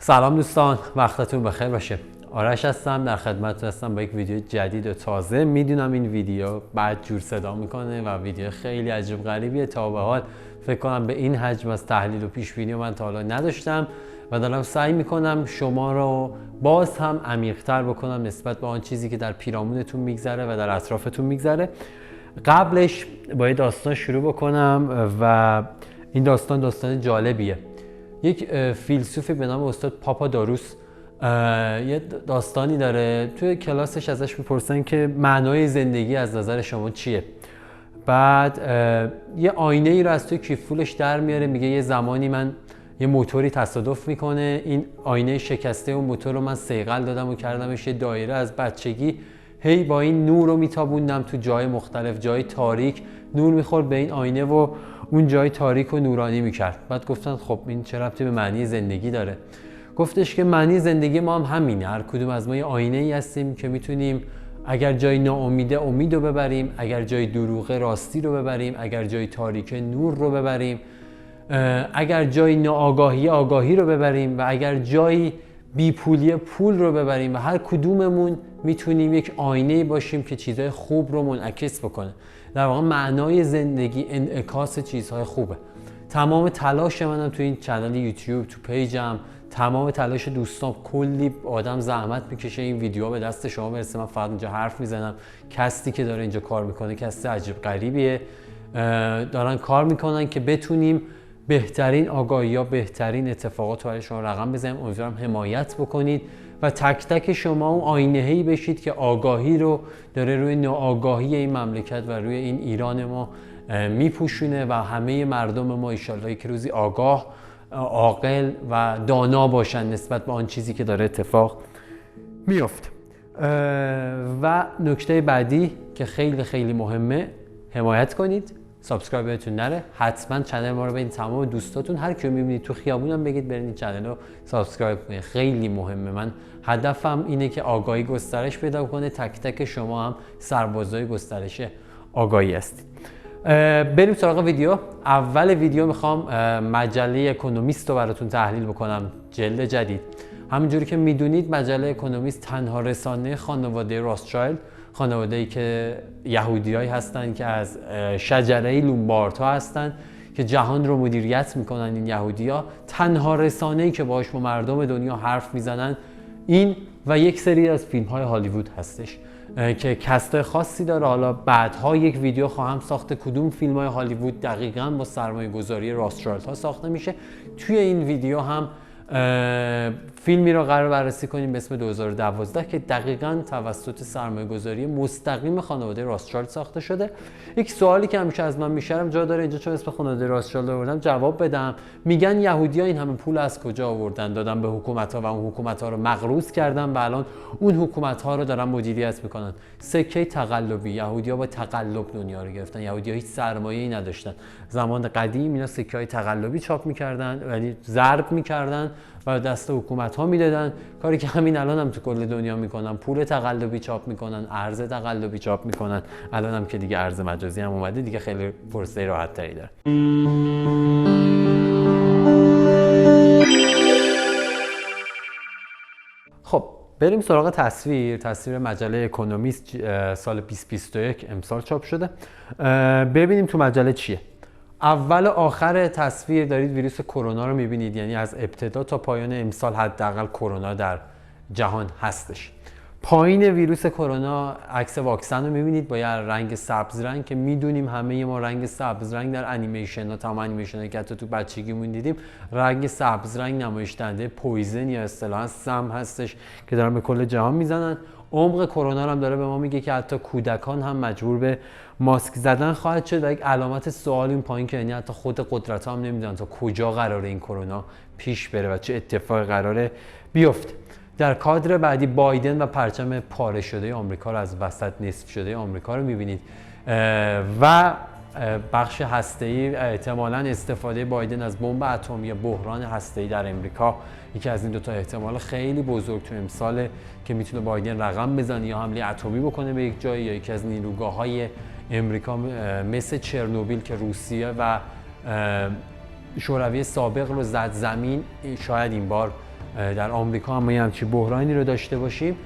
سلام دوستان، وقتتون بخیر باشه. آرش هستم، در خدمتتون هستم با یک ویدیو جدید و تازه. میدونم این ویدیو بعد جور صدا میکنه و ویدیو خیلی عجیب غریبیه. تا به حال فکر کنم به این حجم از تحلیل و پیش بینی من تا حالا نداشتم و دارم سعی میکنم شما رو باز هم عمیق‌تر بکنم نسبت به آن چیزی که در پیرامونتون میگذره و در اطرافتون میگذره. قبلش با یه داستان شروع بکنم و این داستان جالبیه. یک فیلسوفی به نام استاد پاپاداروس یه داستانی داره. توی کلاسش ازش میپرسن که معنای زندگی از نظر شما چیه. بعد یه آینه ای رو از توی کیف پولش در میاره، میگه یه زمانی من یه موتوری تصادف میکنه، این آینه شکسته اون موتور رو من صیقل دادم و کردمش یه دایره از بچگی. هی با این نور رو میتابوندم تو جای مختلف، جای تاریک، نور میخورد به این آینه و اون جای تاریک و نورانی میکرد. بعد گفتن خب این چه ربطی به معنی زندگی داره؟ گفتش که معنی زندگی ما هم همینه. هر کدوم از ما یه آینه ای هستیم که میتونیم اگر جای ناامیده امید رو ببریم، اگر جای دروغه راستی رو ببریم، اگر جای تاریک نور رو ببریم، اگر جای ناآگاهی آگاهی رو ببریم و اگر جای بیپولی پول رو ببریم و هر کدوممون میتونیم یک آینه باشیم که چیزهای خوب رو منعکس بکنه. در واقع معنای زندگی انعکاس چیزهای خوبه. تمام تلاش منم تو این کانال یوتیوب، تو پیجم، تمام تلاش دوستان، کلی آدم زحمت میکشه این ویدیو به دست شما برسه. من فقط اینجا حرف میزنم. کسی که داره اینجا کار میکنه کسی عجیب غریبیه، دارن کار میکنن که بتونیم بهترین آگاهی ها، بهترین اتفاقات رو برای شما رقم بزنیم. امیدوارم حمایت بکنید و تک تک شما اون آینه‌ای بشید که آگاهی رو داره روی ناآگاهی این مملکت و روی این ایران ما میپوشونه و همه مردم ما انشالله که روزی آگاه، عاقل و دانا باشن نسبت به آن چیزی که داره اتفاق میفته. و نکته بعدی که خیلی خیلی مهمه، حمایت کنید، سابسکرایب بهتون نره. حتما چنل ما رو برید تمام دوستاتون، هر کیو میبینید تو خیابونم بگید برید این چنل رو سابسکرایب کنید. خیلی مهمه. من هدفم اینه که آگاهی گسترش پیدا کنه. تک تک شما هم سربازای گسترش آگاهی هستید. بریم سراغ ویدیو. اول ویدیو میخوام مجله اکونومیست رو براتون تحلیل بکنم، جلد جدید. همونجوری که میدونید مجله اکونومیست تنها رسانه خانواده راثشایلد، خانواده‌ای که یهودیایی هستن که از شجره لومباردها هستن که جهان رو مدیریت میکنن. این یهودی‌ها تنها رسانه‌ای که باهاش با مردم دنیا حرف میزنن این و یک سری از فیلم‌های هالیوود هستش که کست خاصی داره. حالا بعدها یک ویدیو خواهم ساخت کدوم فیلم‌های هالیوود دقیقاً با سرمایه‌گذاری راثشایلدها ساخته میشه. توی این ویدیو هم فیلمی رو قرار بررسی کنیم به اسم 2012 که دقیقاً توسط سرمایه‌گذاری مستقیم خانواده راثشایلد ساخته شده. یک سوالی که همیشه از من میشرم جا داره اینجا، چون اسم خانواده راثشایلد آوردم جواب بدم. میگن یهودی‌ها این همه پول از کجا آوردن دادن به حکومت‌ها و اون حکومت‌ها رو مغروض کردن و الان اون حکومت‌ها رو دارن مدیریت میکنن. سکه تقلبی. یهودی‌ها با تقلب دنیا رو گرفتن. یهودی‌ها هیچ سرمایه‌ای نداشتن. زمان قدیم اینا سکه‌های تقلبی چاپ می‌کردن، ولی ضرب می‌کردن و دست حکومت‌ها میدادن. کاری که همین الان هم تو کل دنیا میکنن. پول تقلبی چاپ میکنن، ارز تقلبی چاپ میکنن. الان هم که دیگه ارز مجازی هم اومده دیگه خیلی پروسه راحت تری داره. خب بریم سراغ تصویر مجله اکونومیست سال 2021 امسال چاپ شده. ببینیم تو مجله چیه. اول و آخر تصویر دارید ویروس کرونا رو میبینید، یعنی از ابتدا تا پایان امسال حداقل کرونا در جهان هستش. پایین ویروس کرونا عکس واکسن رو میبینید با یه رنگ سبز رنگ که میدونیم همه ما رنگ سبز رنگ در انیمیشن ها، تمام انیمیشن که حتی تو بچگیمون دیدیم، رنگ سبز رنگ نمایش دهنده پویزن یا اصطلاحاً سم هستش که دارن به کل جهان میزنن. عمق کرونا هم داره به ما میگه که حتی کودکان هم مجبور به ماسک زدن خواهد شد و یک علامت سوال این پایین که یعنی حتی خود قدرت‌ها هم نمیدونن تا کجا قراره این کرونا پیش بره و چه اتفاقی قراره بیفته. در کادر بعدی بایدن و پرچم پاره شده آمریکا رو از وسط نصف شده آمریکا رو می‌بینید و بخش هسته‌ای، احتمالاً استفاده بایدن از بمب اتمی یا بحران هسته‌ای در امریکا یکی از این دو تا احتمال خیلی بزرگ تو امساله که میتونه بایدن رقم بزنه یا حمله اتمی بکنه به یک جایی یا یکی از نیروگاه‌های امریکا مثل چرنوبیل که روسیه و شوروی سابق رو زد زمین، شاید این بار در آمریکا هم یه همچین بحرانی رو داشته باشیم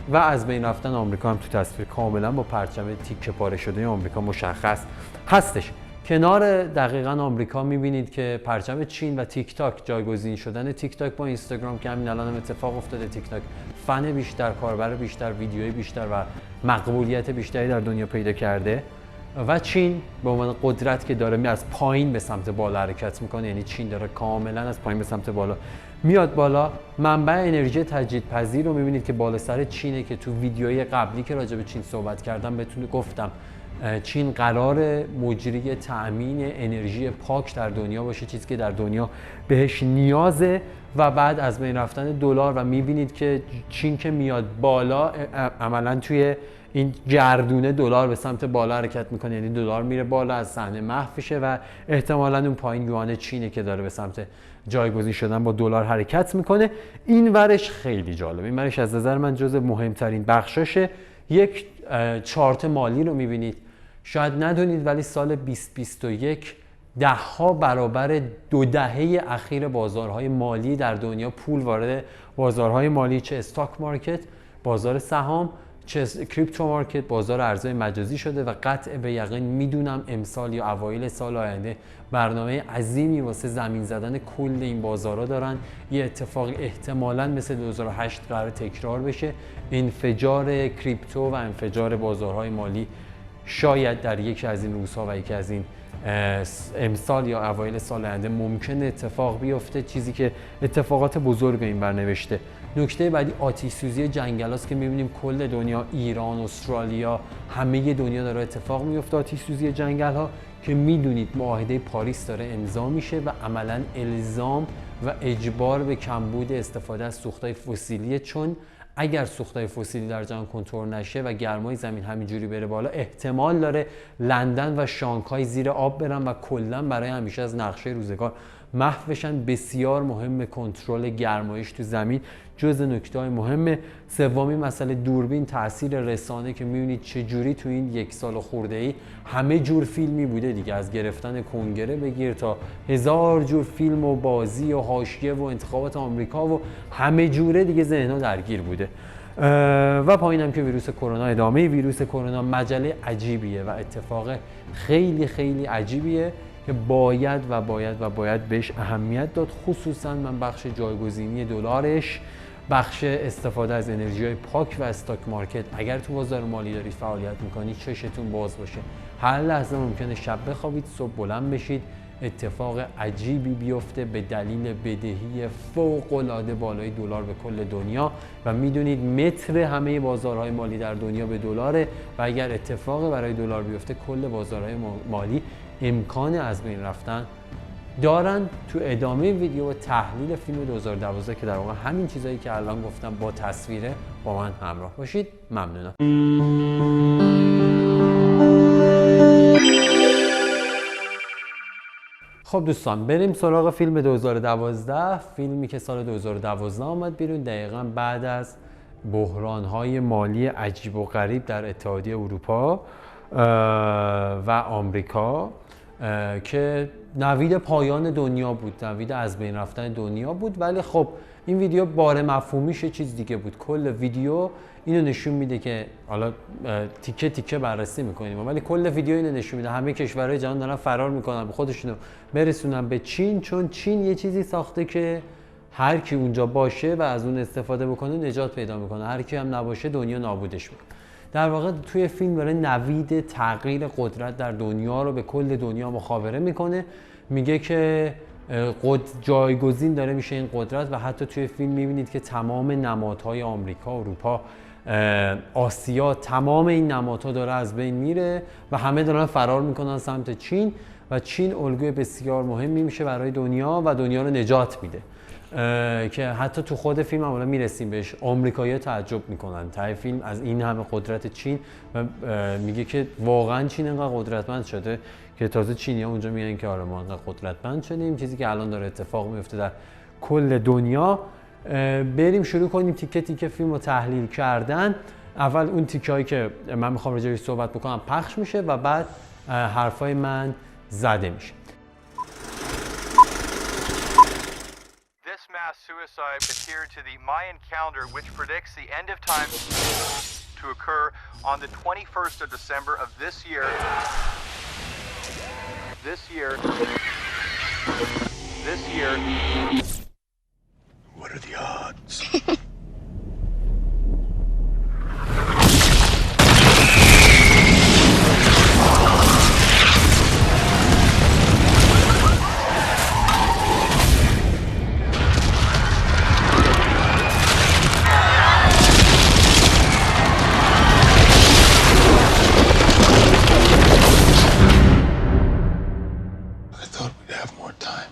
و از بین رفتن آمریکا هم تو تصویر کاملا با پرچم تیکه پاره شده آمریکا مشخص هستش. کنار دقیقاً آمریکا می‌بینید که پرچم چین و تیک تاک، جایگزین شدن تیک تاک با اینستاگرام که همین الان هم اتفاق افتاده. تیک تاک فن بیشتر، کاربر بیشتر، ویدیوی بیشتر و مقبولیت بیشتری در دنیا پیدا کرده و چین به عنوان قدرت که داره از پایین به سمت بالا حرکت میکنه، یعنی چین داره کاملا از پایین به سمت بالا میاد بالا. منبع انرژی تجدیدپذیر رو میبینید که بالا سر چینه که تو ویدیوهای قبلی که راجع به چین صحبت کردم بهتون گفتم چین قرار مجری تأمین انرژی پاک در دنیا باشه، چیزی که در دنیا بهش نیازه. و بعد از بین رفتن دلار و میبینید که چین که میاد بالا عملا توی این گردونه دلار به سمت بالا حرکت میکنه، یعنی دلار میره بالا از صحنه محو میشه و احتمالاً اون پایین یوان چینه که داره به سمت جایگزین شدن با دلار حرکت میکنه. این ورش خیلی جالب، این ورش از نظر من جزو مهمترین بخشاشه. یک چارت مالی رو میبینید، شاید ندونید ولی سال 2021 10ها برابر 2 دهه اخیر بازارهای مالی در دنیا پول وارد بازارهای مالی، چه استاک مارکت بازار سهام، چه کریپتو مارکت بازار ارزهای مجازی شده و قطع به یقین میدونم امسال یا اوایل سال آینده برنامه عظیمی واسه زمین زدن کل این بازارها دارن. یه اتفاق احتمالاً مثل 2008 قرار تکرار بشه، انفجار کریپتو و انفجار بازارهای مالی شاید در یکی از این روزها و یکی از این امسال یا اوایل سال آینده ممکنه اتفاق بیفته، چیزی که اتفاقات بزرگ این بر نوشته. نکته بعدی آتش سوزی جنگل هاست که می‌بینیم کل دنیا، ایران، استرالیا، همه دنیا داره اتفاق میفته آتش سوزی جنگل ها که میدونید معاهده پاریس داره امضا میشه و عملاً الزام و اجبار به کمبود استفاده از سوختهای فسیلیه، چون اگر سوختهای فسیلی در جهان کنترل نشه و گرمای زمین همینجوری بره بالا احتمال داره لندن و شانگهای زیر آب برن و کلا برای همیشه از نقشه روزگار محو بشن. بسیار مهم کنترل گرمایش تو زمین، جزء نکته‌های مهمه. سومی مسئله دوربین، تاثیر رسانه که می‌بینید چه جوری تو این 1 سال خرده‌ای همه جور فیلمی بوده دیگه، از گرفتن کنگره بگیر تا 1000 جور فیلم و بازی و حاشیه و انتخابات آمریکا و همه جوره دیگه ذهن‌ها درگیر بوده. و پایینم که ویروس کرونا، ادامه ویروس کرونا، مجله عجیبیه و اتفاق خیلی خیلی عجیبیه که باید بهش اهمیت داد. خصوصا من بخش جایگزینی دلارش، بخش استفاده از انرژی‌های پاک و استاک مارکت. اگر تو بازار مالی دارید فعالیت میکنید چشتون باز باشه، هر لحظه ممکنه شب بخوابید صبح بلند بشید اتفاق عجیبی بیفته به دلیل بدهی فوق‌العاده بالای دلار به کل دنیا و میدونید متر همه بازارهای مالی در دنیا به دلاره و اگر اتفاق برای دلار بیفته کل بازارهای مالی امکان از بین رفتن دارن. تو ادامه ویدیو و تحلیل فیلم 2012 که در واقع همین چیزایی که الان گفتم با تصویره با من همراه باشید. ممنونم. خب دوستان، بریم سراغ فیلم 2012. فیلمی که سال 2012 آمد بیرون، دقیقاً بعد از بحران‌های مالی عجیب و غریب در اتحادیه اروپا و آمریکا که نوید پایان دنیا بود، نوید از بین رفتن دنیا بود. ولی خب این ویدیو بار مفهومیش چیز دیگه بود. کل ویدیو اینو نشون میده که حالا تیکه تیکه بررسی میکنیم، ولی کل ویدیو اینو نشون میده همه کشورهای جهان دارن فرار میکنن به خودشونو برسونن به چین، چون چین یه چیزی ساخته که هر کی اونجا باشه و از اون استفاده بکنه نجات پیدا میکنه، هر کی هم نباشه دنیا نابودش میکنه. در واقع توی فیلم داره نوید تغییر قدرت در دنیا رو به کل دنیا مخابره میکنه، میگه که جایگزین داره میشه این قدرت و حتی توی فیلم میبینید که تمام نمادهای آمریکا، اروپا، آسیا، تمام این نمادها داره از بین میره و همه دارن فرار میکنن سمت چین و چین الگوی بسیار مهمی میشه برای دنیا و دنیا رو نجات میده که حتی تو خود فیلم هم میرسیم بهش. آمریکایی‌ها تعجب میکنن ته فیلم از این همه قدرت چین و میگه که واقعا چین انقدر قدرتمند شده که تازه چینی‌ها اونجا میگن که آره ما انقدر قدرتمند شدیم، چیزی که الان داره اتفاق میفته در کل دنیا. بریم شروع کنیم تیکه تیکه فیلم رو تحلیل کردن. اول اون تیکه‌ای که من میخوام راجع بهش صحبت بکنم پخش میشه و بعد حرفای من زده میشه. suicide adhere to the Mayan calendar, which predicts the end of time to occur on the 21st of December of this year. What are the odds? I thought we'd have more time.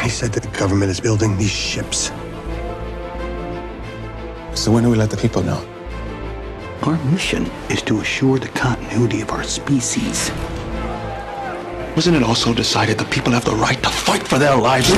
He said that the government is building these ships. So when do we let the people know? Our mission is to assure the continuity of our species. Wasn't it also decided that people have the right to fight for their lives?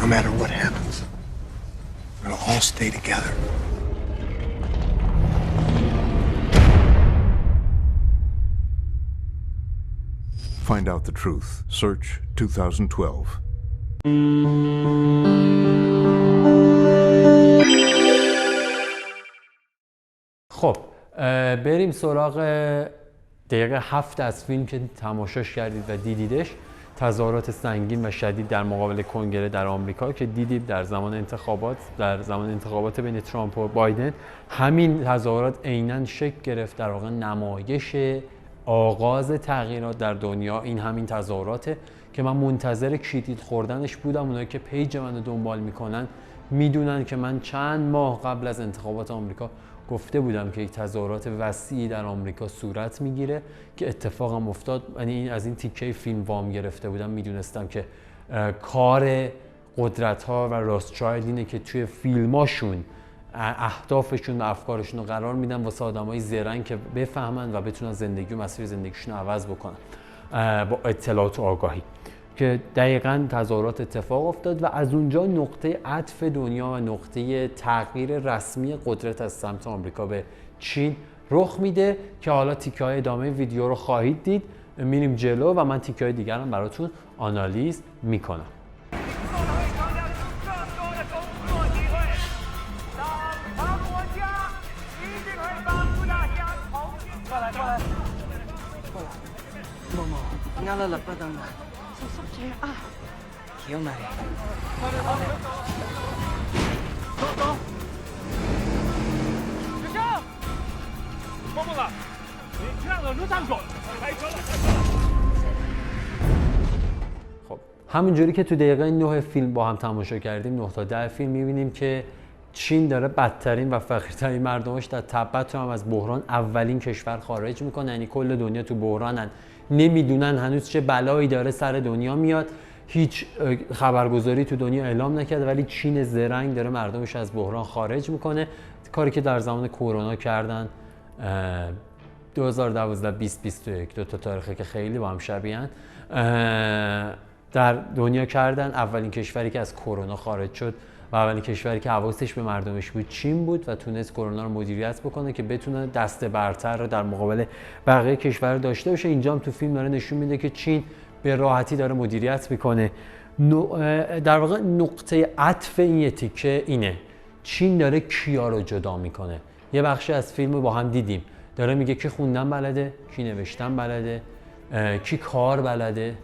No matter what happens, we'll all stay together. Find out the truth. Search 2012. خب بریم سراغ دقیقه 7 از فیلم که تماشاش کردید و دیدیدش. تظاهرات سنگین و شدید در مقابل کنگره در آمریکا که دیدید در زمان انتخابات بین ترامپ و بایدن. همین تظاهرات عیناً شکل گرفت، در واقع نمایش آغاز تغییرات در دنیا این همین تظاهراته که من منتظر کلید خوردنش بودم. اونایی که پیج منو دنبال میکنن میدونن که من چند ماه قبل از انتخابات آمریکا گفته بودم که یک تظاهرات وسیعی در آمریکا صورت میگیره که اتفاقم افتاد. یعنی از این تیکه فیلم وام گرفته بودم، میدونستم که کار قدرت ها و راستچایلد اینه که توی فیلماشون اهدافشون و افکارشون رو قرار میدن واسه آدمای زرنگ که بفهمن و بتونن زندگی و مسیر زندگیشون رو عوض بکنن با اطلاعات و آگاهی. که دقیقاً تظاهرات اتفاق افتاد و از اونجا نقطه عطف دنیا و نقطه تغییر رسمی قدرت از سمت آمریکا به چین رخ میده که حالا تیکه‌های ادامه ویدیو رو خواهید دید. میریم جلو و من تیکه‌های دیگر هم براتون آنالیز میکنم. خب همونجوری که تو دقیقه 9 فیلم با هم تماشا کردیم، 9 تا 10 فیلم میبینیم که چین داره بدترین و فقیرترین مردمش در تبت رو هم از بحران اولین کشور خارج میکنه. یعنی کل دنیا تو بحرانن، نمیدونن هنوز چه بلایی داره سر دنیا میاد. هیچ خبرگزاری تو دنیا اعلام نکرده ولی چین زرنگ داره مردمش از بحران خارج میکنه. کاری که در زمان کرونا کردن 2012 2021 دو تا تاریخی که خیلی با هم شبیهن در دنیا کردن. اولین کشوری که از کرونا خارج شد و اولین کشوری که حواسش به مردمش بود چین بود و تونست کرونا رو مدیریت بکنه که بتونه دست برتر رو در مقابل بقیه کشور داشته باشه. اینجا هم تو فیلم داره نشون میده که چین به راحتی داره مدیریت میکنه. در واقع نقطه عطف این تیکه اینه، چین داره کیا رو جدا میکنه. یه بخشی از فیلم رو با هم دیدیم، داره میگه کی خوندن بلده، کی نوشتن بلده، کی کار بلده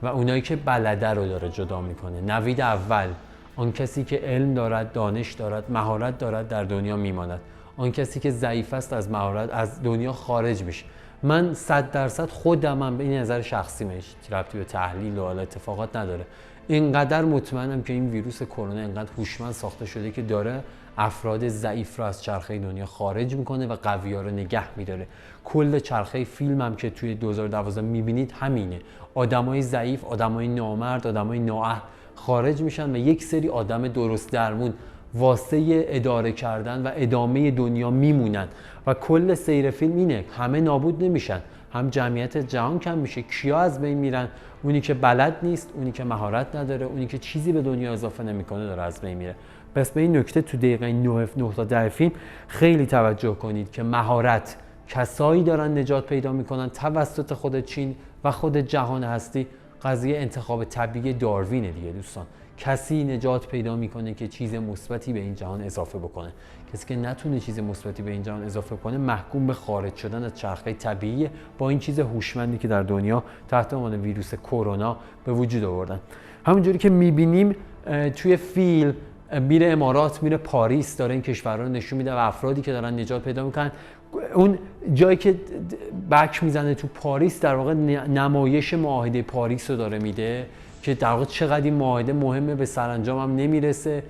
و اونایی که بلده رو داره جدا میکنه. نوید اول، آن کسی که علم دارد، دانش دارد، مهارت دارد در دنیا میماند. آن کسی که ضعیف است از مهارت از دنیا خارج میشه. من 100% خودمم به این نظر شخصی میشه، ربطی به تحلیل و اتفاقات نداره. اینقدر مطمئنم که این ویروس کرونا اینقدر هوشمند ساخته شده که داره افراد ضعیف رو از چرخه دنیا خارج میکنه و قوی‌ها رو نگه میداره. کل چرخه فیلم هم که توی 2012 میبینید همینه. آدمای ضعیف، آدمای نامرد، آدمای نااهل خارج میشن و یک سری آدم درست درمون واسه اداره کردن و ادامه دنیا میمونن و کل سیر فیلم اینه، همه نابود نمیشن، هم جمعیت جهان کم میشه. کیا از بین میرن؟ اونی که بلد نیست، اونی که مهارت نداره، اونی که چیزی به دنیا اضافه نمیکنه داره از بین میره. پس به این نکته تو دقیقه 9 تا 10 فیلم خیلی توجه کنید که مهارت کسایی دارن نجات پیدا میکنن توسط خود چین و خود جهان هستی. قضیه انتخاب طبیعی داروینه دیگه دوستان. کسی نجات پیدا میکنه که چیز مثبتی به این جهان اضافه بکنه. کسی که نتونه چیز مثبتی به این جهان اضافه کنه محکوم به خارج شدن از چرخه طبیعی با این چیز هوشمندی که در دنیا تحت عنوان ویروس کرونا به وجود آوردن. همونجوری که میبینیم توی فیلم میره امارات، میره پاریس، داره این کشورها رو نشون میده و افرادی که دارن نجات پیدا میکنن. اون جایی که بک میزنه تو پاریس در واقع نمایش معاهده پاریس رو داره میده که در واقع چقدر این معاهده مهمه، به سرانجام هم نمیرسه.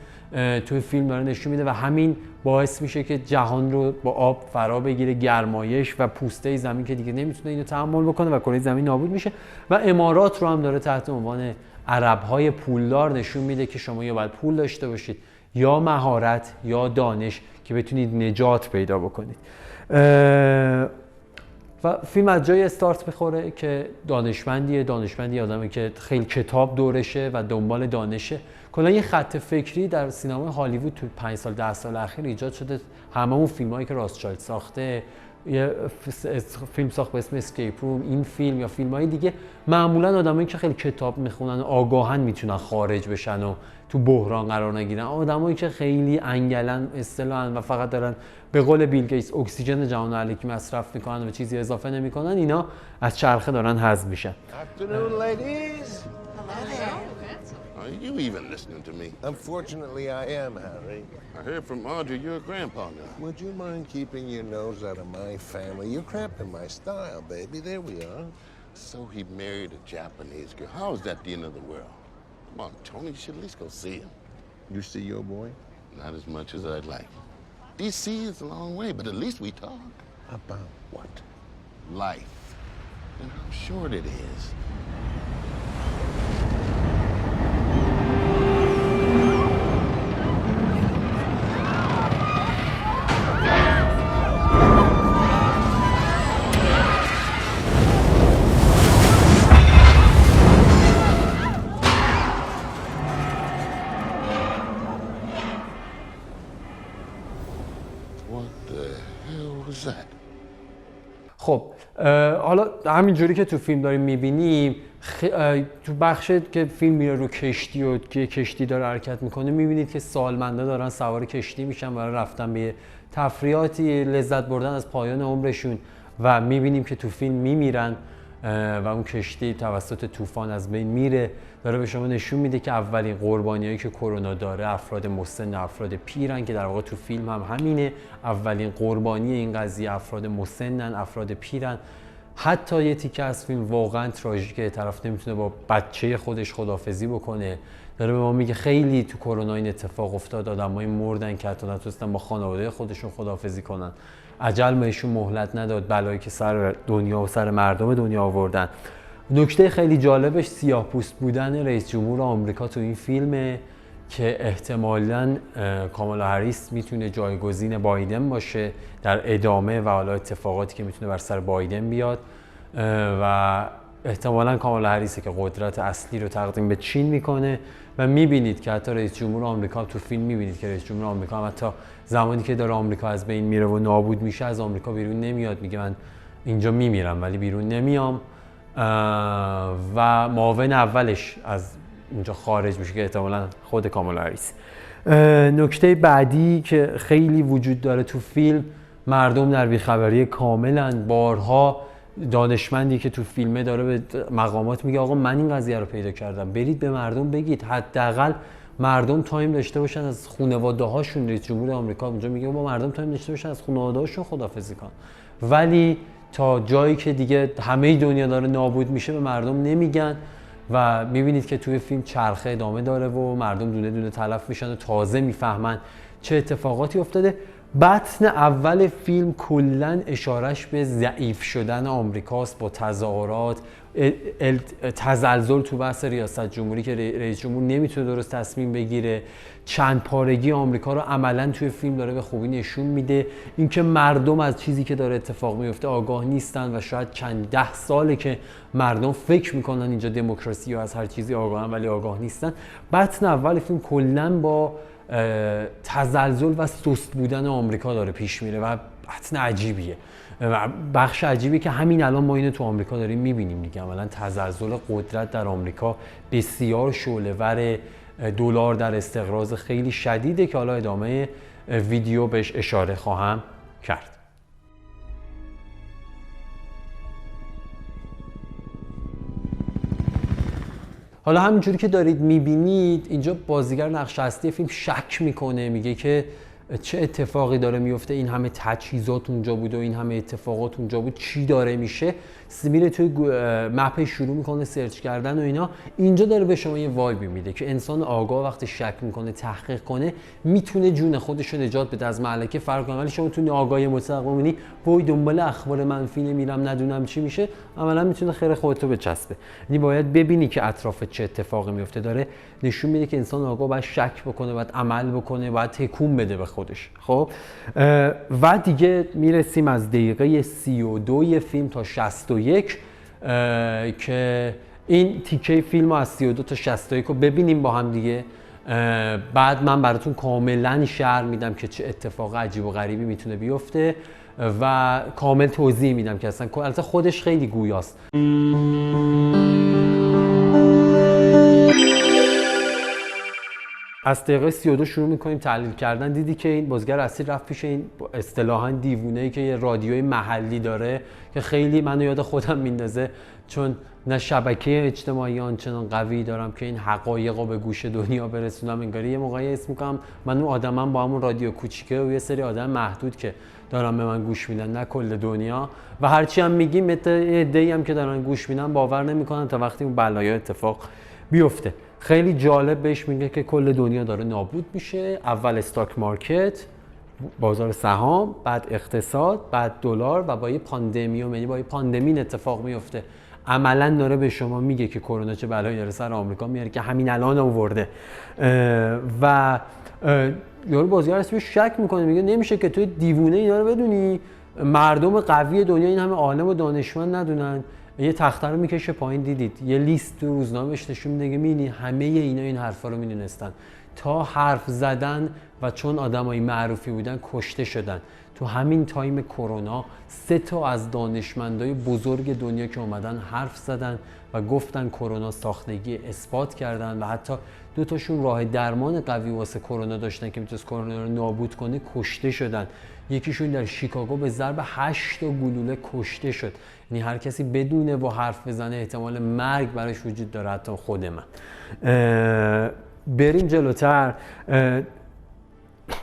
توی فیلم داره نشون میده و همین باعث میشه که جهان رو با آب فرا بگیره، گرمایش و پوسته زمین که دیگه نمیتونه اینو تحمل بکنه و کره زمین نابود میشه. و امارات رو هم داره تحت عنوان عرب‌های پولدار نشون میده که شما یا باید پول داشته باشید یا مهارت یا دانش که بتونید نجات پیدا بکنید. و فیلم از جای استارت میخوره که دانشمندی آدمی که خیلی کتاب دورشه و دنبال دانشه. کلا یه خط فکری در سینما هالیوود تو 5 سال 10 سال اخیر ایجاد شده. همه اون فیلمایی که راثچایلد ساخته، یه فیلم ساخت به اسم اسکیپ روم، این فیلم یا فیلم‌های دیگه، معمولا آدمایی که خیلی کتاب میخونن و آگاهن میتونن خارج بشن و تو بحران قرار نگیرن. آدمایی که خیلی انگلن اصطلاحاً و فقط دارن به قول بیل گیتس اکسیژن جهان الکی مصرف میکنن و چیزی اضافه نمیکنن، اینا از چرخه دارن حذف میشن. Afternoon, ladies. Are you even listening to me? Unfortunately, I am, Harry. I heard from Audrey you're a grandpa now. Would you mind keeping your nose out of my family? You're cramping my style, baby. There we are. So he married a Japanese girl. How is that the end of the world? Come on, Tony, you should at least go see him. You see your boy? Not as much as I'd like. DC is a long way, but at least we talk. About what? Life. And how short it is. خب حالا همینجوری که تو فیلم داریم میبینیم تو بخش که فیلم میره رو کشتی و که کشتی داره حرکت میکنه، میبینید که سالمندا دارن سوار کشتی میشن برای رفتن به تفریحاتی، لذت بردن از پایان عمرشون و میبینیم که تو فیلم میمیرن و اون کشتی توسط طوفان از بین میره. داره به شما نشون میده که اولین قربانیایی که کرونا داره افراد مسن، افراد پیرن که در واقع تو فیلم هم همینه. اولین قربانی این قضیه افراد مسنن، افراد پیرن. حتی یه تیکه از فیلم واقعا تراژیکه، طرف نمیتونه با بچه خودش خدافظی بکنه. داره به ما میگه خیلی تو کرونا این اتفاق افتاد، آدمای مردن که حتی نتونستن با خانواده خودشون خدافظی کنن. اجل بهشون مهلت نداد، بلایی که سر دنیا و سر مردم دنیا آوردن. نکته خیلی جالبش سیاه‌پوست بودن رئیس جمهور آمریکا تو این فیلمه که احتمالاً کامالا هریس میتونه جایگزین بایدن باشه در ادامه و حالا اتفاقاتی که میتونه بر سر بایدن بیاد و احتمالاً کامالا هریسه که قدرت اصلی رو تقدیم به چین میکنه و میبینید که حتی رئیس جمهور آمریکا تو فیلم میبینید که رئیس جمهور آمریکا هم حتی زمانی که داره آمریکا از بین میره و نابود میشه از آمریکا بیرون نمیاد، میگه من اینجا میمیرم ولی بیرون نمیام و معاون اولش از اینجا خارج میشه که احتمالاً خود کامالا هریس. نکته بعدی که خیلی وجود داره تو فیلم مردم در بیخبری کاملن. بارها دانشمندی که تو فیلمه داره به مقامات میگه آقا من این قضیه رو پیدا کردم، برید به مردم بگید، حداقل مردم تایم داشته باشن از خانواده هاشون. رئیس جمهور آمریکا اونجا میگه با مردم تایم داشته باشن از خانواده هاشون خداحافظی کنن، ولی تا جایی که دیگه همه دنیا داره نابود میشه به مردم نمیگن و میبینید که توی فیلم چرخه ادامه داره و مردم دونه دونه تلف میشن و تازه میفهمن چه اتفاقاتی افتاده. بطن اول فیلم کلاً اشارش به ضعیف شدن آمریکاست با تظاهرات، تزلزل تو بحث ریاست جمهوری که رئیس جمهور نمیتونه درست تصمیم بگیره، چند پارگی آمریکا رو عملاً توی فیلم داره به خوبی نشون میده. اینکه مردم از چیزی که داره اتفاق میفته آگاه نیستن و شاید چند ده ساله که مردم فکر میکنن اینجا دموکراسی و از هر چیزی آگاهن ولی آگاه نیستن. بطن اول فیلم کلاً با تزلزل و سست بودن آمریکا داره پیش میره و بطن عجیبیه و بخش عجیبی که همین الان ما اینو تو آمریکا داریم میبینیم دیگه. عملا تزلزل قدرت در آمریکا بسیار شعله‌ور، دلار در استقراض خیلی شدیده که حالا ادامه ویدیو بهش اشاره خواهم کرد. حالا همینجوری که دارید میبینید اینجا بازیگر نقش اصلی فیلم شک میکنه، میگه که چه اتفاقی داره میفته، این همه تجهیزات اونجا بود و این همه اتفاقات اونجا بود، چی داره میشه. میره توی مپ شروع میکنه سرچ کردن و اینا. اینجا داره به شما یه وایبی میده که انسان آگاه وقتی شک میکنه تحقیق کنه میتونه جون خودش رو نجات بده از مهلکه فرار کنه. ولی شما تو آگاهی مطلق ببینی وای دنبال اخبار منفی نمیرم ندونم چی میشه، عملا میتونه خیر خودت رو بچسبه. یعنی باید ببینی که اطراف چه اتفاقی میفته. داره نشون میده که انسان آگاه باید شک بکنه، باید عمل بکنه، باید تکون بده به خودش. خب و دیگه میرسیم از دقیقه 32 فیلم تا 61 که این تیکه فیلم رو از 32 تا 61 رو ببینیم با هم دیگه. بعد من براتون کاملا شرح میدم که چه اتفاق عجیب و غریبی میتونه بیفته و کامل توضیح میدم که اصلا البته خودش خیلی گویاست. از دقیقه 32 شروع میکنیم تحلیل کردن. دیدی که این بازیگر اصلی رفت پیش این اصطلاحاً دیوونه‌ای که یه رادیوی محلی داره که خیلی منو یاد خودم میندازه، چون نه شبکه اجتماعی آنچنان قوی دارم که این حقایق رو به گوش دنیا برسونم. انگاری یه موقعی اسم میکنم من اون آدمم با همون رادیو کوچیکه و یه سری آدم محدود که دارن به من گوش میدن، نه کل دنیا. و هرچی هم میگیم عده‌ای هم که دارن گوش میدن باور نمیکنن تا وقتی اون بلایای اتفاق بیفته. خیلی جالب بهش میگه که کل دنیا داره نابود میشه. اول استاک مارکت، بازار سهام، بعد اقتصاد، بعد دلار و با یه پاندمی، یعنی با یه پاندمی اتفاق میفته. عملاً داره به شما میگه که کرونا چه بلایی داره سر آمریکا میاره که همین الان آورده. و یارو بازیگر اسمش شک میکنه، میگه نمیشه که توی دیوونه اینا رو بدونی، مردم قوی دنیا این همه عالم و دانشمند ندونن. یه تخته رو میکشه پایین، دیدید یه لیست تو روزنامه‌اش نشون میده که میبینی همه اینا این حرفا رو میدونستن تا حرف زدن و چون آدمای معروفی بودن کشته شدن. تو همین تایم کرونا 3 تا از دانشمندای بزرگ دنیا که اومدن حرف زدن و گفتن کرونا ساختگی اثبات کردن و حتی 2 تاشون راه درمان قوی واسه کرونا داشتن که میتونست کرونا رو نابود کنه، کشته شدن. یکیشون در شیکاگو به ضرب 8 تا گلوله کشته شد. یعنی هر کسی بدونه و حرف بزنه احتمال مرگ براش وجود داره، حتی خود من. بریم جلوتر.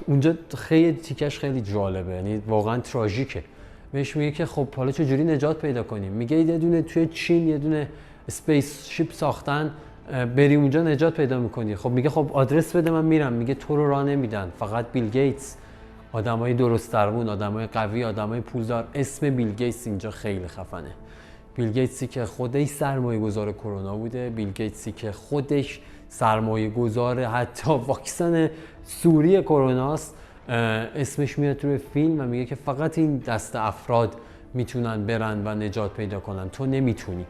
اونجا خیلی تیکش خیلی جالبه، یعنی واقعا تراژیکه. بهش میگه که خب حالا چجوری نجات پیدا کنیم؟ میگه یه دونه توی چین یه دونه اسپیس شیپ ساختن، بری اونجا نجات پیدا میکنی. خب میگه خب آدرس بده من میرم. میگه تو رو راه نمیدن، فقط بیل گیتس، آدمای درست درمون، آدمای قوی، آدمای پولدار. اسم بیل گیتس اینجا خیلی خفنه. بیل گیتسی که خودش سرمایه‌گذار کرونا بوده، بیل گیتسی که خودش سرمایه‌گذار حتی واکسن سوری کروناست. اسمش میاد توی فیلم و میگه که فقط این دست افراد میتونن برن و نجات پیدا کنن، تو نمیتونی.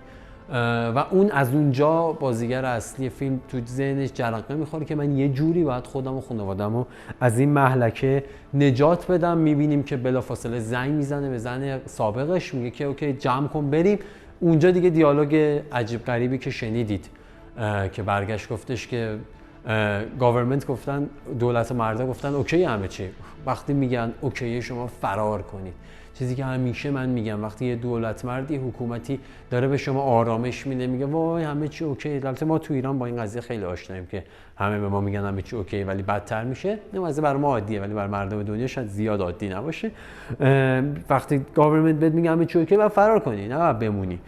و اون از اونجا بازیگر اصلی فیلم تو ذهنش جرقه میخوره که من یه جوری باید خودم و خانواده‌مو از این مهلکه نجات بدم. میبینیم که بلافاصله زنگ میزنه به زن سابقش، میگه که اوکی جمع کن بریم. اونجا دیگه دیالوگ عجیب غریبی که شنیدید که برگشت گفتش که گاورمنت گفتن، دولت و مردا گفتن اوکی همه چی. وقتی میگن اوکی شما فرار کنید، چیزی که همیشه من میگم وقتی یه دولت مردی حکومتی داره به شما آرامش میده، میگه وای همه چی اوکی. البته ما تو ایران با این قضیه خیلی آشناییم که همه به ما میگن همه چی اوکی ولی بدتر میشه. این قضیه برای ما عادیه ولی برای مردم دنیا شاید زیاد عادی نباشه. وقتی گاورمنت بهت میگه همه چی اوکی و فرار کنی، نه بمونی.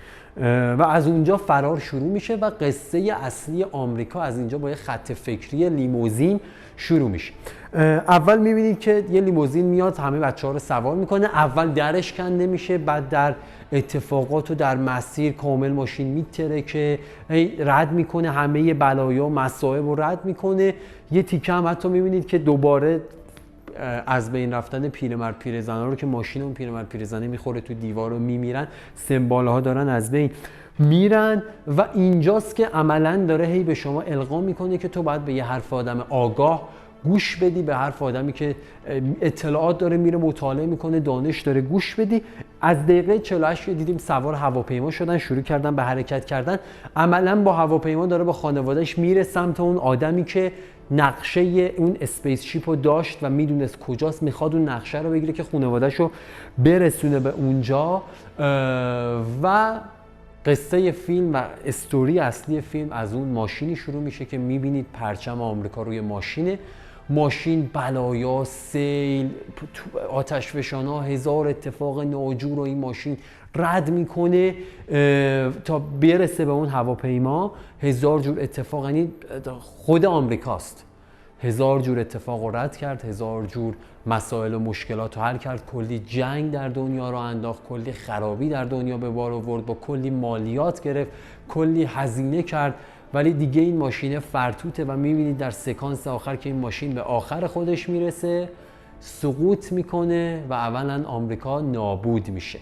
و از اونجا فرار شروع میشه و قصه اصلی آمریکا از اینجا با یه خط فکری لیموزین شروع میشه. اول میبینید که یه لیموزین میاد همه بچه‌ها رو سوار میکنه. اول درش کنده میشه، بعد در اتفاقات و در مسیر کامل ماشین میترکه، رد میکنه همه بلایا و مصائب رو رد میکنه. یه تیکه هم حتی میبینید که دوباره از بین رفتن پیرمرد پیرزنا رو که ماشین اون پیرمرد پیرزنه میخوره تو دیوار و میمیرن، سمباله ها دارن از بین میرن. و اینجاست که عملاً داره هی به شما القا میکنه که تو باید به یه حرف آدم آگاه گوش بدی، به حرف آدمی که اطلاعات داره میره مطالعه میکنه، دانش داره گوش بدی. از دقیقه 48 دیدیم سوار هواپیما شدن، شروع کردن به حرکت کردن. عملاً با هواپیما داره با خانواده‌اش میره سمت اون آدمی که نقشه اون اسپیس شیپ رو داشت و میدونست کجاست، میخواد اون نقشه رو بگیره که خانواده‌اش رو برسونه به اونجا. و قصه فیلم و استوری اصلی فیلم از اون ماشینی شروع میشه که میبینید پرچم آمریکا روی ماشینه. ماشین بلایا، سیل، آتشفشان‌ها، هزار اتفاق ناجور رو این ماشین رد میکنه تا برسه به اون هواپیما. هزار جور اتفاق، یعنی خود آمریکاست، هزار جور اتفاق رو رد کرد، هزار جور مسائل و مشکلات رو حل کرد، کلی جنگ در دنیا رو انداخت، کلی خرابی در دنیا به بار آورد، با کلی مالیات گرفت، کلی هزینه کرد. ولی دیگه این ماشین فرتوته و میبینید در سکانس آخر که این ماشین به آخر خودش میرسه سقوط میکنه و اولا آمریکا نابود میشه.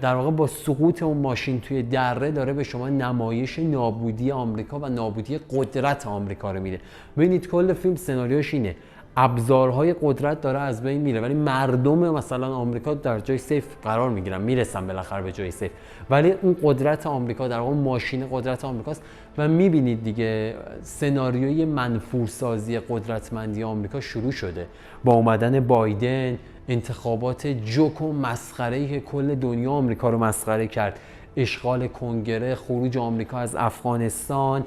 در واقع با سقوط اون ماشین توی دره داره به شما نمایش نابودی آمریکا و نابودی قدرت آمریکا رو میده. ببینید کل فیلم سناریوش اینه، ابزارهای قدرت داره از بین میره ولی مردم مثلا آمریکا در جای سیف قرار میگیرن، میرسن بالاخره به جای سیف، ولی اون قدرت آمریکا در واقع ماشین قدرت آمریکاست. و میبینید دیگه سناریوی منفورسازی قدرتمندی آمریکا شروع شده با اومدن بایدن، انتخابات جوک و مسخره‌ای که کل دنیا آمریکا رو مسخره کرد، اشغال کنگره، خروج آمریکا از افغانستان،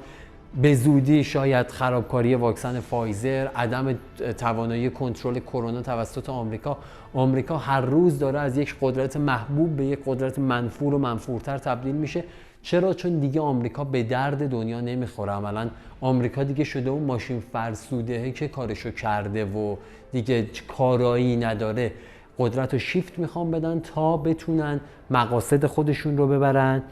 به زودی شاید خرابکاری واکسن فایزر، عدم توانایی کنترل کرونا توسط آمریکا. آمریکا هر روز داره از یک قدرت محبوب به یک قدرت منفور و منفورتر تبدیل میشه. چرا؟ چون دیگه آمریکا به درد دنیا نمیخوره. عملاً آمریکا دیگه شده اون ماشین فرسوده‌ای که کارشو کرده و دیگه کارایی نداره. قدرت رو شیفت میخوان بدن تا بتونن مقاصد خودشون رو ببرن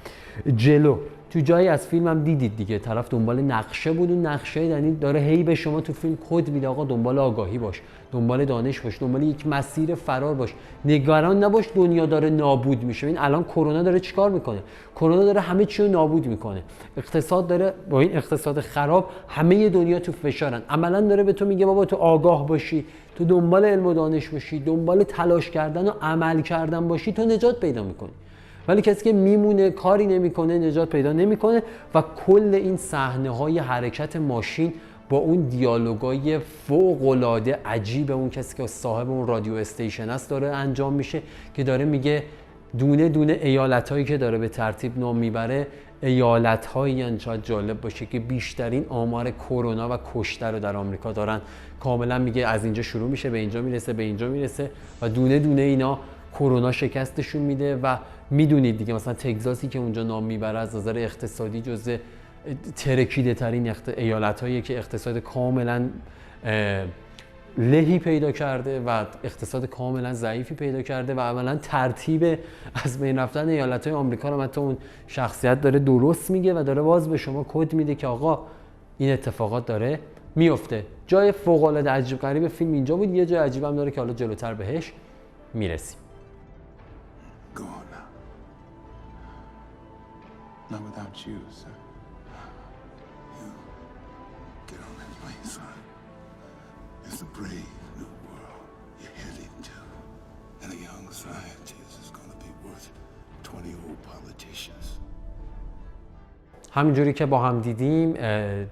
جلو. تو جایی از فیلم هم دیدید دیگه، طرف دنبال نقشه بود، اون نقشه یعنی داره هی به شما تو فیلم کد میده، آقا دنبال آگاهی باش، دنبال دانش باش، دنبال یک مسیر فرار باش، نگران نباش دنیا داره نابود میشه. این الان کرونا داره چیکار میکنه؟ کرونا داره همه چی رو نابود میکنه. اقتصاد داره، با این اقتصاد خراب همه دنیا تو فشارن. عملا داره به تو میگه بابا تو آگاه باشی، تو دنبال علم و دانش باشی، دنبال تلاش کردن و عمل کردن باشی، تو نجات پیدا میکنی. ولی کسی که میمونه کاری نمیکنه نجات پیدا نمیکنه. و کل این صحنه‌های حرکت ماشین با اون دیالوگای فوق‌العاده عجیب اون کسی که صاحب اون رادیو استیشن است داره انجام میشه که داره میگه دونه دونه ایالت‌هایی که داره به ترتیب نام میبره ایالت‌هایی ان شاید جالب باشه که بیشترین آمار کرونا و کشته رو در آمریکا دارن. کاملا میگه از اینجا شروع میشه به اینجا میرسه به اینجا میرسه و دونه دونه اینا کرونا شکستشون میده. و میدونید دیگه مثلا تگزاسی که اونجا نام میبره از نظر اقتصادی جزء ترکیده ترین ایالت‌هایی که اقتصاد کاملا لهی پیدا کرده و اقتصاد کاملا ضعیفی پیدا کرده و عملا ترتیب از بین رفتن ایالت‌های آمریکا رو حتی اون شخصیت داره درست میگه و داره باز به شما کد میده که آقا این اتفاقات داره میفته. جای فوق‌العاده عجیب غریب فیلم اینجا بود. یه جای عجیب هم داره که حالا جلوتر بهش میرسیم. Go on now. Not without you, sir. You get on that plane, son. It's a brave new world you're heading to. And a young scientist is gonna be worth 20 old politicians. همینجوری که با هم دیدیم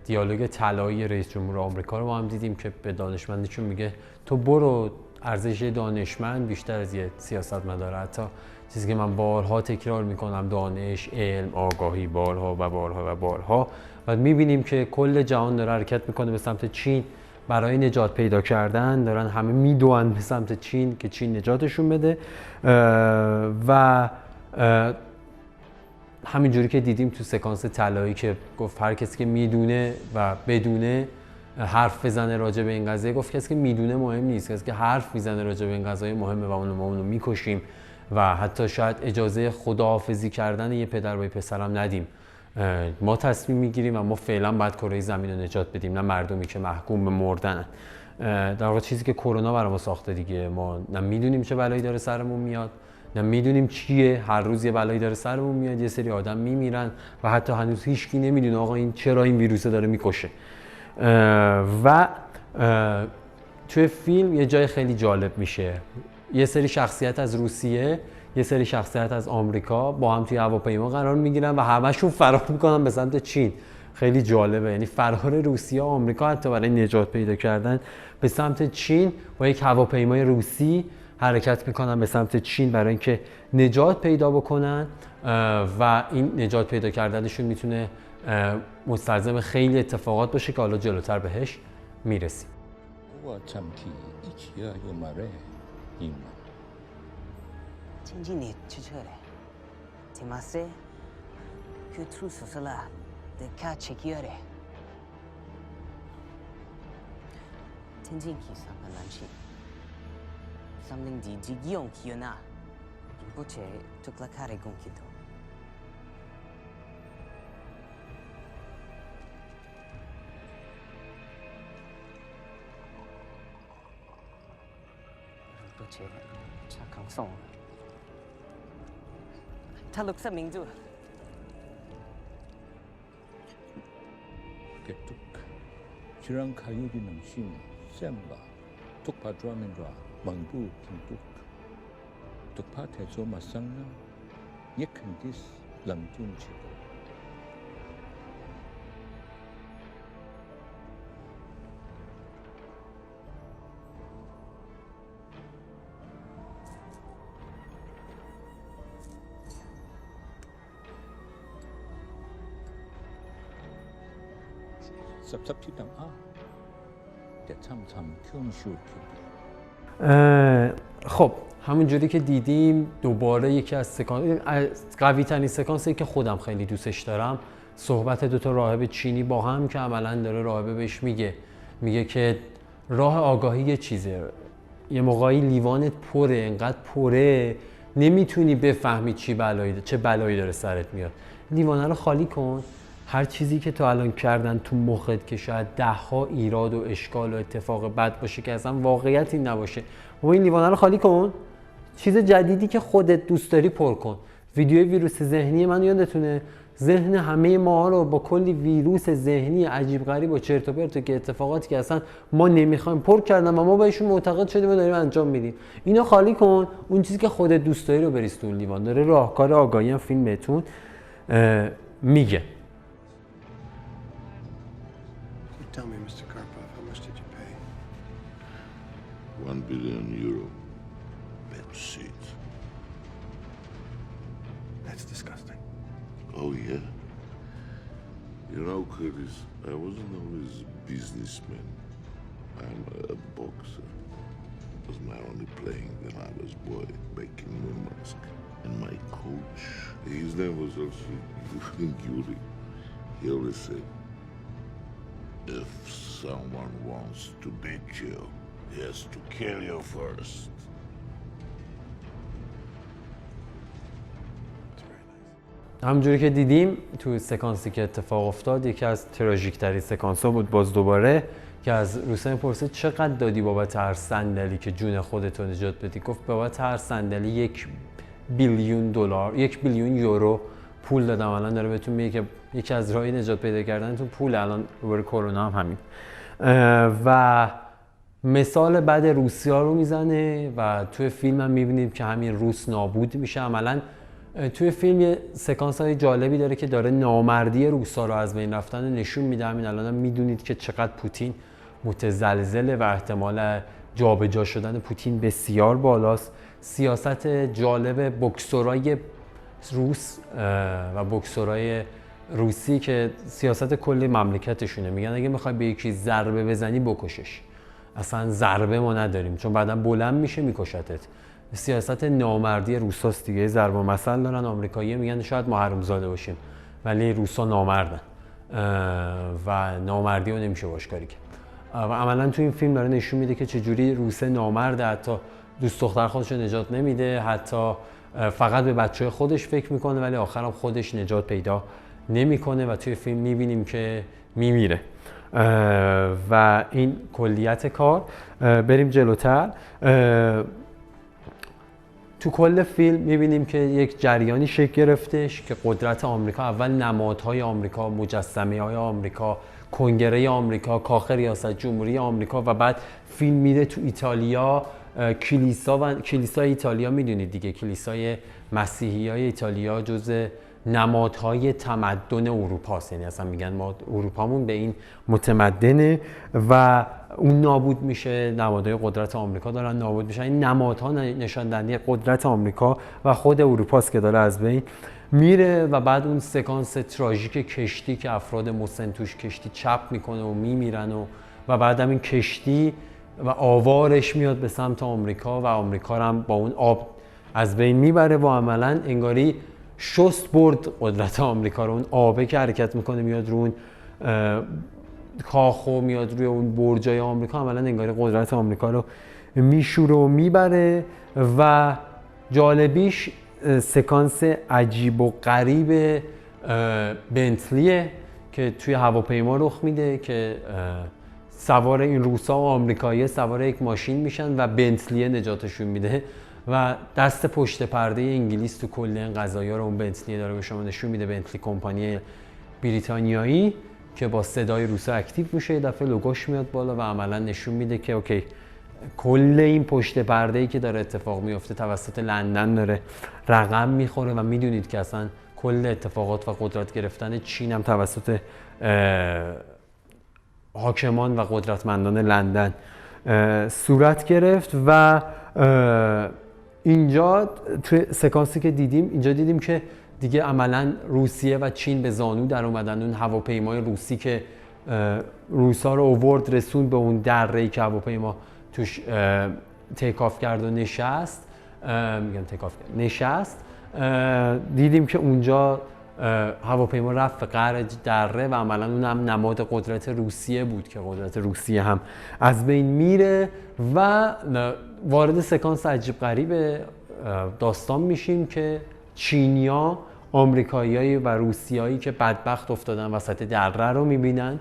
دیالوگ طلایی رئیس جمهور آمریکا رو با هم دیدیم که به دانشمندشون میگه تو برو، ارزش دانشمند بیشتر از یه سیاستمدار. حتی چیزی که من بارها تکرار میکنم، دانش، علم، آگاهی، بارها و بارها و بارها. و میبینیم که کل جهان داره حرکت میکنه به سمت چین برای نجات پیدا کردن، دارن همه میدوئن به سمت چین که چین نجاتشون بده. و همینجوری که دیدیم تو سکانس طلایی که گفت هر کسی که میدونه و بدونه حرف بزنه راجع به این قضیه، گفت کسی که میدونه مهم نیست، کسی که حرف میزنه راجع به این قضیه مهمه و ما اونو میکشیم و حتی شاید اجازه خداحافظی کردن یه پدر با یه پسرم ندیم. ما تصمیم میگیریم و ما فعلا باید کره زمین رو نجات بدیم، نه مردمی که محکوم به مردن. در واقع چیزی که کرونا برای ما ساخته دیگه، ما نه میدونیم چه بلایی داره سرمون میاد، نه میدونیم چیه، هر روز یه بلایی داره سرمون میاد، یه سری آدم میمیرن و حتی هنوز هیچکی نمیدونه آقا این چرا این ویروس داره میکشه. و توی فیلم یه جای خیلی جالب میشه، یه سری شخصیت از روسیه، یه سری شخصیت از آمریکا با هم توی هواپیما قرار میگیرن و همشون فرار میکنن به سمت چین. خیلی جالبه، یعنی فرار روسیه و آمریکا حتی برای نجات پیدا کردن به سمت چین با یک هواپیمای روسی حرکت میکنن به سمت چین برای اینکه نجات پیدا بکنن و این نجات پیدا کردنشون میتونه مستلزم خیلی اتفاقات باشه که حالا جلوتر بهش میرسیم.前几年出车嘞，怎么说？去出手术了，得看check药嘞。前几期上个南去，something di用去那，不切就来看来讲去头。不切，查康送。他录什名字Ketuk, cirang kayu di nangsin, semba, tuk padra mendra, bangbu kentuk, tuk pate zo masangna, yekendis lamjun cipo. 섭섭히당 대참참 큐음슈 خب همونجوری که دیدیم دوباره یکی از قوی ترین سکانسی که خودم خیلی دوستش دارم، صحبت دوتا راهب چینی با هم که عملاً داره راهبه بهش میگه که راه آگاهی یه چیزه، یه موقعی لیوانت پره، انقدر پره نمیتونی بفهمی چه بلایی داره سرت میاد. لیوانه رو خالی کن، هر چیزی که تو الان کردن تو مخت که شاید 10 ها ایراد و اشکال و اتفاق بد باشه که اصلا واقعیتی نباشه، و این لیوانه رو خالی کن، چیز جدیدی که خودت دوست داری پر کن. ویدیو ویروس ذهنی من یادتونه، ذهن همه ما رو با کلی ویروس ذهنی عجیب غریب و چرت و پرت که اتفاقاتی که اصلا ما نمیخوایم پر کردن و ما بهشون معتقد شدیم و داریم انجام میدیم. اینو خالی کن، اون چیزی که خودت دوست داری رو بریز تو اون لیوان. داره راهکار آگاهی هم فیلم بهتون میگه. Tell me, Mr. Karpov, how much did you pay? €1 billion. Bed sheets. That's disgusting. Oh, yeah? You know, Curtis, I wasn't always a businessman. I'm a boxer. It was my only playing when I was boy, making Murmansk. And my coach, his name was also Yuri. He always said, if someone wants to beat you, he has to kill you first. همونجوری که دیدیم تو سکانسی که اتفاق افتاد، یکی از تراژیک ترین سکانس ها بود. باز دوباره که از روسیه پرسید چقدر دادی بابت هر صندلی که جون خودت رو نجات بدی؟ گفت بابت هر صندلی $1 بیلیون، $1 بیلیون یورو پول دادم. الان داره بهتون میگه که یکی از راهی نجات پیدا کردنتون پول. الان روبرو کرونا هم همین. و مثال بعد روسیه رو میزنه و توی فیلم هم میبینید که همین روس نابود میشه. عملا توی فیلم یه سکانس های جالبی داره که داره نامردی روسا رو از بین رفتن نشون میده. همین الان میدونید که چقدر پوتین متزلزله و احتمال جابجا شدن پوتین بسیار بالاست. سیاست جالب بوکسورای روس و بوکسورای روسی که سیاست کلی مملکتشونه، میگن اگه میخوای به یکی ضربه بزنی بکشش، اصلا ضربه ما نداریم چون بعدا بلند میشه میکشتت. سیاست نامردی روساست دیگه. ضرب المثل دارن آمریکایی‌ها میگن شاید ما حرومزاده باشیم ولی روسا نامردن و نامردی رو نمیشه باش کاری کرد. و عملا تو این فیلم داره نشون میده که چجوری روسه نامرده، حتی دوست دختر خودش رو نجات نمیده، حتی فقط به بچه خودش فکر میکنه ولی آخرام خودش نجات پیدا نمیکنه و توی فیلم میبینیم که میمیره. و این کلیت کار. بریم جلوتر. تو کل فیلم میبینیم که یک جریانی شکل گرفتش که قدرت آمریکا، اول نمادهای آمریکا، مجسمه‌های آمریکا، کنگره آمریکا، کاخ ریاست جمهوری آمریکا و بعد فیلم میره تو ایتالیا، کلیسای ایتالیا میدونید دیگه، کلیسای مسیحیای ایتالیا جزء نمادهای تمدن اروپا است. یعنی اصلا میگن ما اروپامون به این متمدنه و اون نابود میشه. نمادهای قدرت آمریکا دارن نابود میشن. این نمادها نشان دهنده قدرت آمریکا و خود اروپاست که داره از بین میره. و بعد اون سکانس تراژیک کشتی که افراد مسن توش کشتی چپ میکنه و میمیرن و بعد هم این کشتی و آوارش میاد به سمت آمریکا و آمریکا هم با اون آب از بین میبره و عملا انگاری شست برد قدرت آمریکا رو. اون آبه که حرکت میکنه میاد رو اون کاخ و میاد روی اون برجای آمریکا، عملا انگاری قدرت آمریکا رو میشوره و میبره. و جالبیش سکانس عجیب و غریب بنتلیه که توی هواپیما رخ میده که سوار این روسا و آمریکایی سوار یک ماشین میشن و بنتلیه نجاتشون میده و دست پشت پرده انگلیس تو کل این قضایا رو اون بنتلیه داره به شما نشون میده. بنتلی کمپانی بریتانیایی که با صدای روسا اکتیو میشه، یه دفعه لوگوش میاد بالا و عملا نشون میده که اوکی کل این پشت پرده‌ای که داره اتفاق میفته توسط لندن داره رقم میخوره و میدونید که اصلا کل اتفاقات و قدرت گرفتن چین هم توسط حاکمان و قدرتمندان لندن صورت گرفت. و اینجا توی سکانسی که دیدیم اینجا دیدیم که دیگه عملا روسیه و چین به زانو در اومدن. اون هواپیمای روسی که روسا رو اوورد رسون به اون دره‌ای که هواپیما توش تیک آف کرد و نشست، دیدیم که اونجا هواپیما رفت به قعر دره و عملا اون هم نماد قدرت روسیه بود که قدرت روسیه هم از بین میره و وارد سکانس عجیب غریب داستان میشیم که چینیا، آمریکاییایی و روسیایی که بدبخت افتادن وسط دره رو میبینن،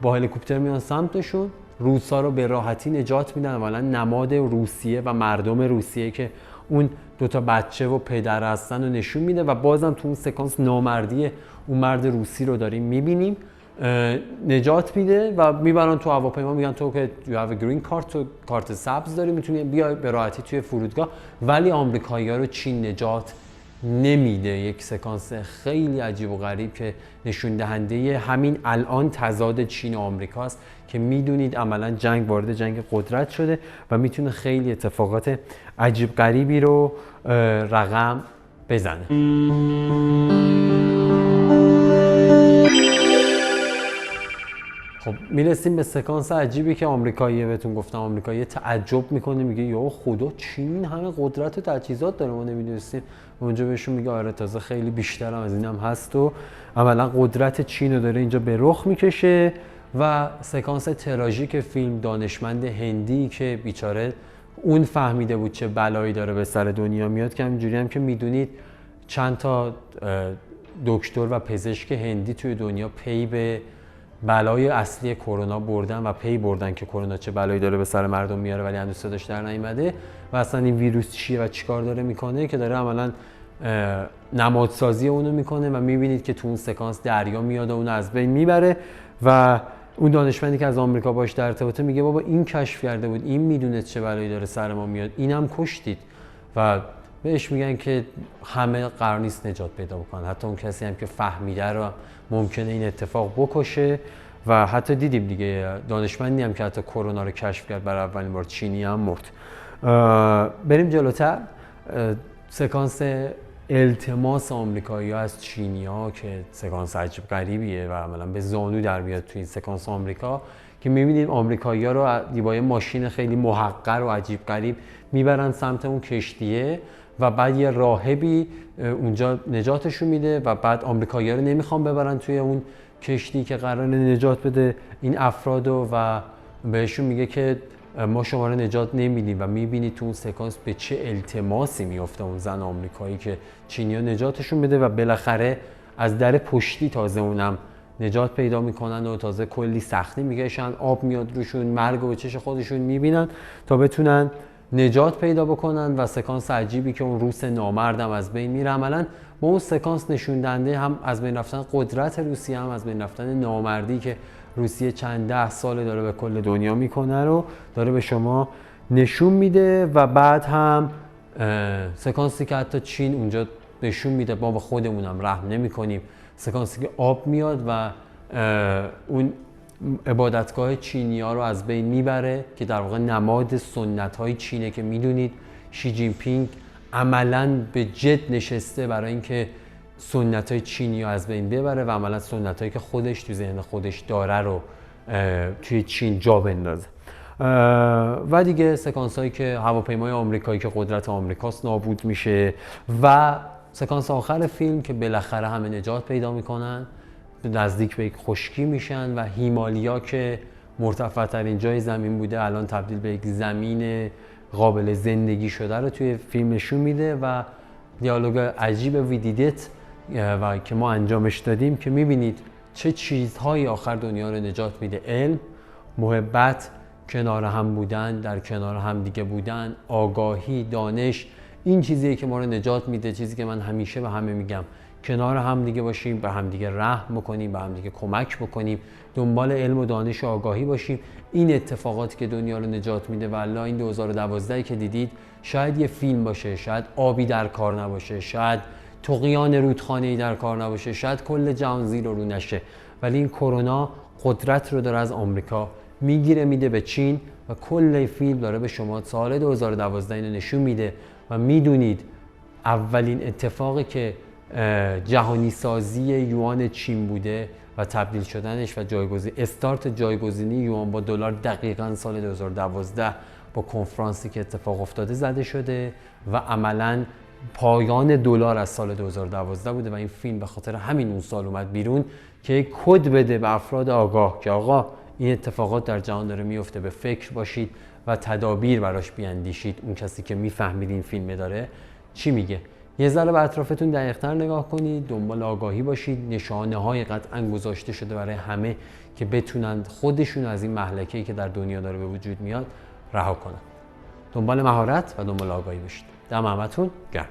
با هلیکوپتر میان سمتشون، روسا رو به راحتی نجات میدن. اولا نماد روسیه و مردم روسیه که اون دوتا بچه و پدر هستن رو نشون میده و بازم تو اون سکانس نامردی اون مرد روسی رو داریم میبینیم. نجات میده و میبرن تو هواپیما، میگن تو که you have a green card، تو کارت سبز داری میتونی بیای به راحتی توی فرودگاه. ولی آمریکایی‌ها رو چین نجات نمیده. یک سکانس خیلی عجیب و غریب که نشون دهنده همین الان تضاد چین و آمریکاست که میدونید عملا جنگ وارد جنگ قدرت شده و میتونه خیلی اتفاقات عجیب غریبی رو رقم بزنه. خب میرسیم به سکانس عجیبی که آمریکاییه. بهتون گفتم آمریکایی تعجب میکنه، میگه یا خدا چین همه قدرت و تجهیزات داره ما نمیدونستیم. اونجا بهشون میگه آره تازه خیلی بیشتر هم از این هم هست و عملا قدرت چین رو داره اینجا به رخ میکشه. و سکانس تراژیک فیلم، دانشمند هندی که بیچاره اون فهمیده بود چه بلایی داره به سر دنیا میاد، که همینجوری هم که میدونید چند تا دکتر و پزشک هندی توی دنیا پی به بلای اصلی کرونا بردن و پی بردن که کرونا چه بلایی داره به سر مردم میاره ولی هنوز صداش در نیومده و اصلا این ویروس چیه و چیکار داره میکنه، که داره عملا نمادسازی اونو میکنه و میبینید که تو اون سکانس دریا میاد و اونو از بین میبره و اون دانشمندی که از آمریکا باش در ارتباطه میگه بابا این کشف کرده بود، این میدونه چه بلایی داره سر ما میاد، اینم کشتید. و بهش میگن که همه قرار نیست نجات پیدا بکنن، حتی اون کسی هم که فهمیده رو ممکنه این اتفاق بکشه. و حتی دیدیم دیگه دانشمندی هم که حتی کرونا رو کشف کرد برای اولین بار، چینی هم مرد. بریم جلوتر. سکانس التماس آمریکایی‌ها از چینی‌ها که سکانس عجیب غریبیه و عملاً به زانو در میاد توی این سکانس آمریکا، که می‌بینید آمریکایی‌ها رو با یه ماشین خیلی محقر و عجیب غریب میبرن سمت اون کشتیه و بعد یه راهبی اونجا نجاتشون میده و بعد آمریکایی‌ها رو نمیخوان ببرن توی اون کشتی که قراره نجات بده این افرادو و بهشون میگه که ما شما رو نجات نمیدیم و میبینید تو اون سکانس به چه التماسی میفته اون زن آمریکایی که چینی‌ها نجاتشون بده و بالاخره از در پشتی تازه اونم نجات پیدا میکنن و تازه کلی سختی میکشن، آب میاد روشون، مرگ و به چش خودشون میبینن تا بتونن نجات پیدا بکنن. و سکانس عجیبی که اون روس نامردم از بین میره، عملاً با اون سکانس نشون دهنده هم از بین رفتن قدرت روسیه، هم از بین رفتن نامردی که روسیه چند ده سال داره به کل دنیا میکنه رو داره به شما نشون میده. و بعد هم سکانسی که حتی چین اونجا نشون میده ما به خودمونم رحم نمی کنیم، سکانسی که آب میاد و اون عبادتگاه چینی ها رو از بین میبره که در واقع نماد سنت های چینه که میدونید شی جین پینگ عملاً به جد نشسته برای اینکه سنت های چینی ها از بین ببره و عملاً سنت هایی که خودش تو ذهن خودش داره رو توی چین جا بندازه. و دیگه سکانس هایی که هواپیمای آمریکایی که قدرت آمریکاست نابود میشه و سکانس آخر فیلم که بالاخره همه نجات پیدا میکنن، نزدیک به یک خشکی میشن و هیمالیا که مرتفع ترین جای زمین بوده الان تبدیل به یک زمین قابل زندگی شده رو توی فیلم نشون میده. و دیالوگ عجیب ویدیدت و که ما انجامش دادیم که میبینید چه چیزهایی آخر دنیا رو نجات میده: علم، محبت، کنار هم بودن، در کنار هم دیگه بودن، آگاهی، دانش. این چیزیه که ما رو نجات میده، چیزی که من همیشه به همه میگم: کنار هم دیگه باشیم، به هم دیگه رحم بکنیم، به هم دیگه کمک بکنیم، دنبال علم و دانش و آگاهی باشیم. این اتفاقاتی که دنیا رو نجات میده. والله این 2012 که دیدید شاید یه فیلم باشه، شاید آبی در کار نباشه، شاید طغیان رودخانه‌ای در کار نباشه، شاید کل جهان زیر و رو نشه، ولی این کرونا قدرت رو داره از آمریکا میگیره میده به چین و کل فیلم داره به شما سال 2012 اینو نشون میده. و میدونید اولین اتفاقی که جهانی سازی یوان چین بوده و تبدیل شدنش و استارت جایگزینی یوان با دلار دقیقاً سال 2012 با کنفرانسی که اتفاق افتاده زده شده و عملاً پایان دلار از سال 2012 بوده و این فیلم به خاطر همین اون سال اومد بیرون که کد بده به افراد آگاه که آقا این اتفاقات در جهان داره میفته، به فکر باشید و تدابیر براش بیاندیشید. اون کسی که میفهمید این فیلم داره چی میگه. یه ذره به اطرافتون دقیق‌تر نگاه کنید، دنبال آگاهی باشید. نشانه‌های قطعاً گذاشته شده برای همه که بتونن خودشون از این مهلکه‌ای که در دنیا داره به وجود میاد رها کنن. دنبال مهارت و دنبال آگاهی باشید. دم همتون گرم.